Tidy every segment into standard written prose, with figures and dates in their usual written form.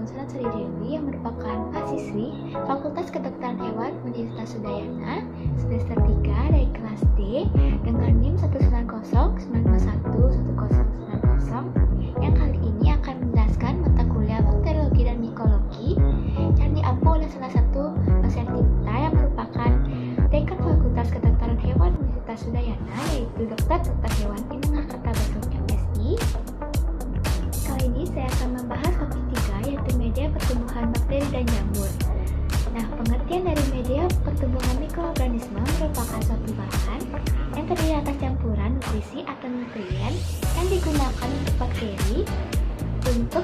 Gonsalan Sri Dewi yang merupakan mahasiswi Fakultas Kedokteran Hewan Universitas Udayana semester 3 dari kelas D dengan NIM 190911090 yang kali ini akan menjelaskan mata kuliah bakteriologi dan mikologi yang diampu oleh salah satu dosen kita yang merupakan Dekan Fakultas Kedokteran Hewan Universitas Udayana, yaitu Dr. Hewan Inung Kartabatum MSI. Kali ini saya akan membahas topik 3, yaitu media pertumbuhan bakteri dan jamur. Nah, pengertian dari media pertumbuhan mikroorganisme merupakan suatu bahan yang terdiri atas campuran nutrisi atau nutrien yang digunakan untuk bakteri untuk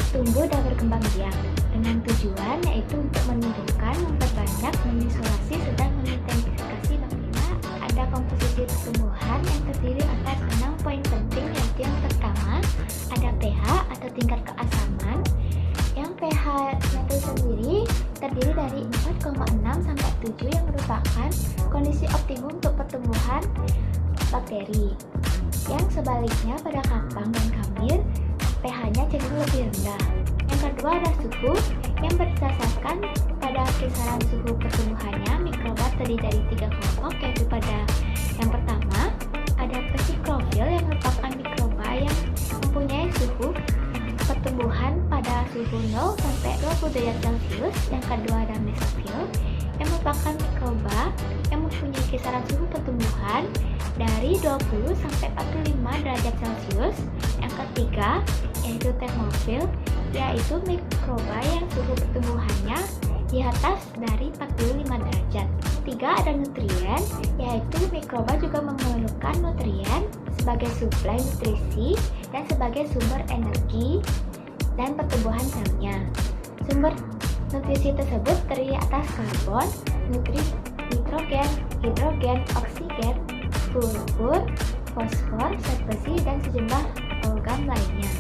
tumbuh dan berkembang biak dengan tujuan yaitu untuk menumbuhkan, memperbanyak, mengisolasi, sedang mengintensifikasi bakteri. Ada komposisi pertumbuhan yang terdiri atas 6 poin penting, yaitu yang pertama ada pH atau tingkat keasaman. Yang pH itu sendiri terdiri dari 4,6 sampai 7 yang merupakan kondisi optimum untuk pertumbuhan bakteri. Yang sebaliknya pada kapang dan kamir pH-nya cenderung lebih rendah. Yang kedua ada suhu yang berdasarkan pada kisaran suhu pertumbuhannya. Mikroba terdiri dari 3 kelompok, yaitu pada yang pertama ada pesiklofil yang merupakan mikroba yang mempunyai suhu pertumbuhan pada suhu 0 sampai 20 derajat Celcius. Yang kedua ada mesofil yang merupakan mikroba yang mempunyai kisaran suhu pertumbuhan dari 20 sampai 45 derajat Celcius. Yang ketiga yaitu termofil, yaitu mikroba yang suhu pertumbuhannya di atas dari 45 derajat. Ketiga ada nutrien, yaitu mikroba juga memerlukan nutrien sebagai suplai nutrisi dan sebagai sumber energi dan pertumbuhan selnya. Sumber nutrisi tersebut terdiri atas karbon, nitrogen, hidrogen, oksigen, sulfur, fosfor, zat besi, dan sejumlah logam lainnya.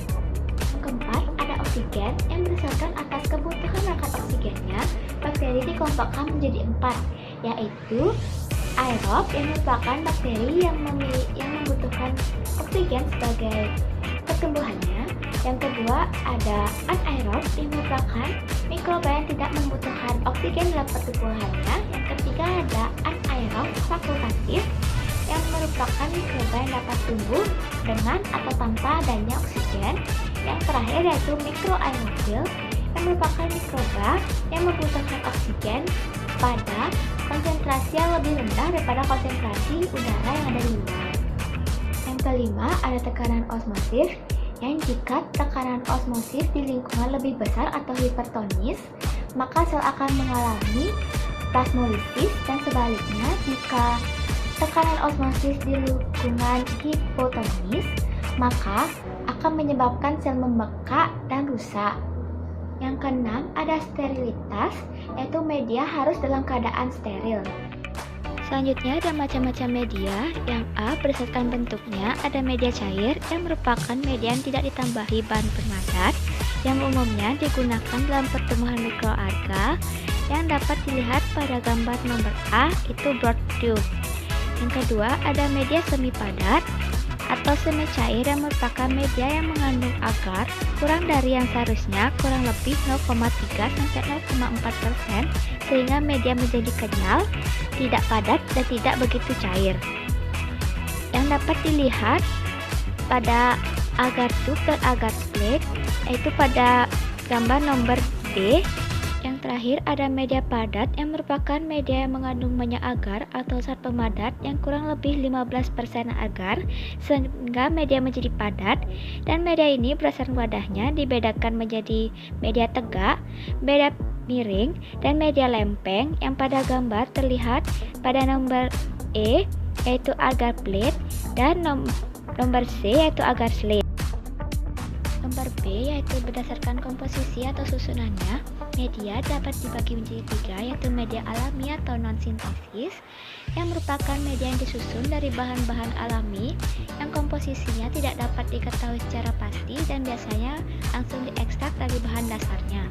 Yang keempat ada oksigen yang berdasarkan atas kebutuhan akan oksigennya. Bakteri dikelompokkan menjadi 4, yaitu aerob yang merupakan bakteri yang membutuhkan oksigen sebagai pertumbuhannya. Yang kedua ada anaerob yang merupakan mikroba yang tidak membutuhkan oksigen dalam pertumbuhannya. Yang ketiga ada anaerob fakultatif yang merupakan mikroba yang dapat tumbuh dengan atau tanpa adanya oksigen. Yang terakhir yaitu mikroaerofil yang merupakan mikroba yang membutuhkan oksigen pada konsentrasi yang lebih rendah daripada konsentrasi udara yang ada di luar. Yang kelima ada tekanan osmosis, yang jika tekanan osmosis di lingkungan lebih besar atau hipertonis, maka sel akan mengalami plasmolisis, dan sebaliknya jika tekanan osmosis di lingkungan hipotonis, maka akan menyebabkan sel membekak dan rusak. Yang keenam ada sterilitas, yaitu media harus dalam keadaan steril. Selanjutnya ada macam-macam media. Yang A berdasarkan bentuknya ada media cair yang merupakan media yang tidak ditambahi bahan pemadat yang umumnya digunakan dalam pertumbuhan mikroalga yang dapat dilihat pada gambar nomor A, itu broad tube. Yang kedua ada media semi padat atau semi cair yang merupakan media yang mengandung agar kurang dari yang seharusnya, kurang lebih 0,3 sampai 0,4%, sehingga media menjadi kenyal, tidak padat, dan tidak begitu cair. Yang dapat dilihat pada agar tube dan agar split, yaitu pada gambar nomor D. Yang terakhir ada media padat yang merupakan media yang mengandung banyak agar atau zat pemadat yang kurang lebih 15% agar sehingga media menjadi padat, dan media ini berdasarkan wadahnya dibedakan menjadi media tegak, media miring, dan media lempeng yang pada gambar terlihat pada nomor E yaitu agar plate dan nomor C yaitu agar slate. Nomor B yaitu berdasarkan komposisi atau susunannya. Media dapat dibagi menjadi 3, yaitu media alami atau non-sintesis yang merupakan media yang disusun dari bahan-bahan alami yang komposisinya tidak dapat diketahui secara pasti dan biasanya langsung diekstrak dari bahan dasarnya.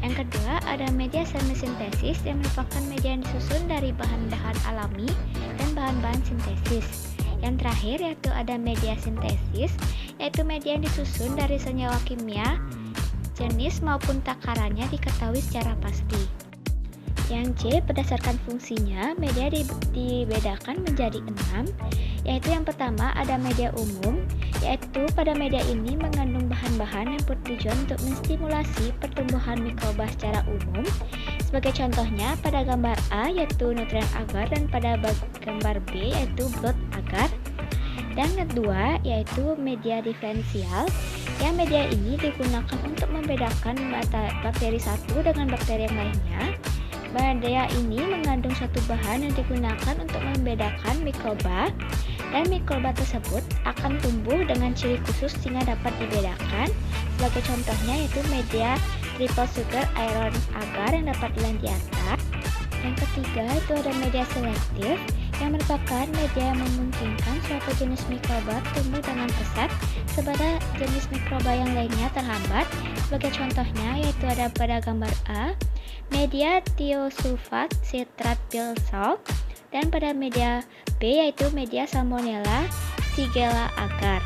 Yang kedua ada media semi-sintesis yang merupakan media yang disusun dari bahan-bahan alami dan bahan-bahan sintesis. Yang terakhir yaitu ada media sintesis, yaitu media yang disusun dari senyawa kimia jenis maupun takarannya diketahui secara pasti. Yang C, berdasarkan fungsinya, media dibedakan menjadi 6, yaitu yang pertama ada media umum, yaitu pada media ini mengandung bahan-bahan yang bertujuan untuk menstimulasi pertumbuhan mikroba secara umum. Sebagai contohnya pada gambar A yaitu nutrien agar dan pada gambar B yaitu blood agar. Dan kedua yaitu media diferensial, yang media ini digunakan untuk membedakan bakteri satu dengan bakteri yang lainnya. Media ini mengandung suatu bahan yang digunakan untuk membedakan mikroba, dan mikroba tersebut akan tumbuh dengan ciri khusus sehingga dapat dibedakan. Sebagai contohnya yaitu media triple sugar iron agar yang dapat dilihat di atas. Yang ketiga itu ada media selektif, yang merupakan media yang memungkinkan suatu jenis mikroba tumbuh dengan pesat sementara jenis mikroba yang lainnya terhambat. Sebagai contohnya yaitu ada pada gambar A media thiosulfat citrat pill salt, dan pada media B yaitu media salmonella shigella agar.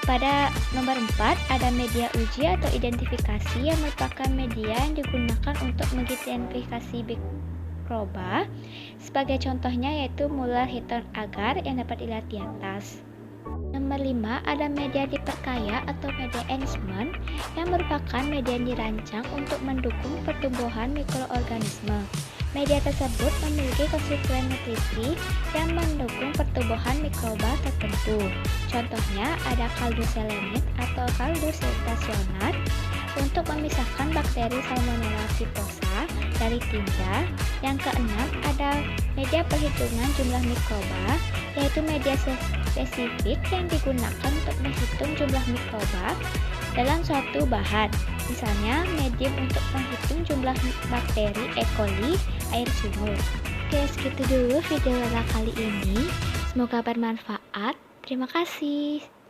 Pada nomor 4 ada media uji atau identifikasi, yang merupakan media yang digunakan untuk mengidentifikasi mikroba. Sebagai contohnya yaitu Muller Hinton agar yang dapat dilihat di atas. Nomor 5 ada media diperkaya atau media enhancement, yang merupakan media yang dirancang untuk mendukung pertumbuhan mikroorganisme. Media tersebut memiliki konstituen nutrisi yang mendukung pertumbuhan mikroba tertentu. Contohnya ada kaldu selenit atau kaldu sitasionat untuk memisahkan bakteri Salmonella typhosa dari tinja. Yang keenam ada media perhitungan jumlah mikroba, yaitu media spesifik yang digunakan untuk menghitung jumlah mikroba dalam suatu bahan. Misalnya medium untuk menghitung jumlah bakteri E. coli air sumur. Oke, segitu dulu video Lala kali ini. Semoga bermanfaat. Terima kasih.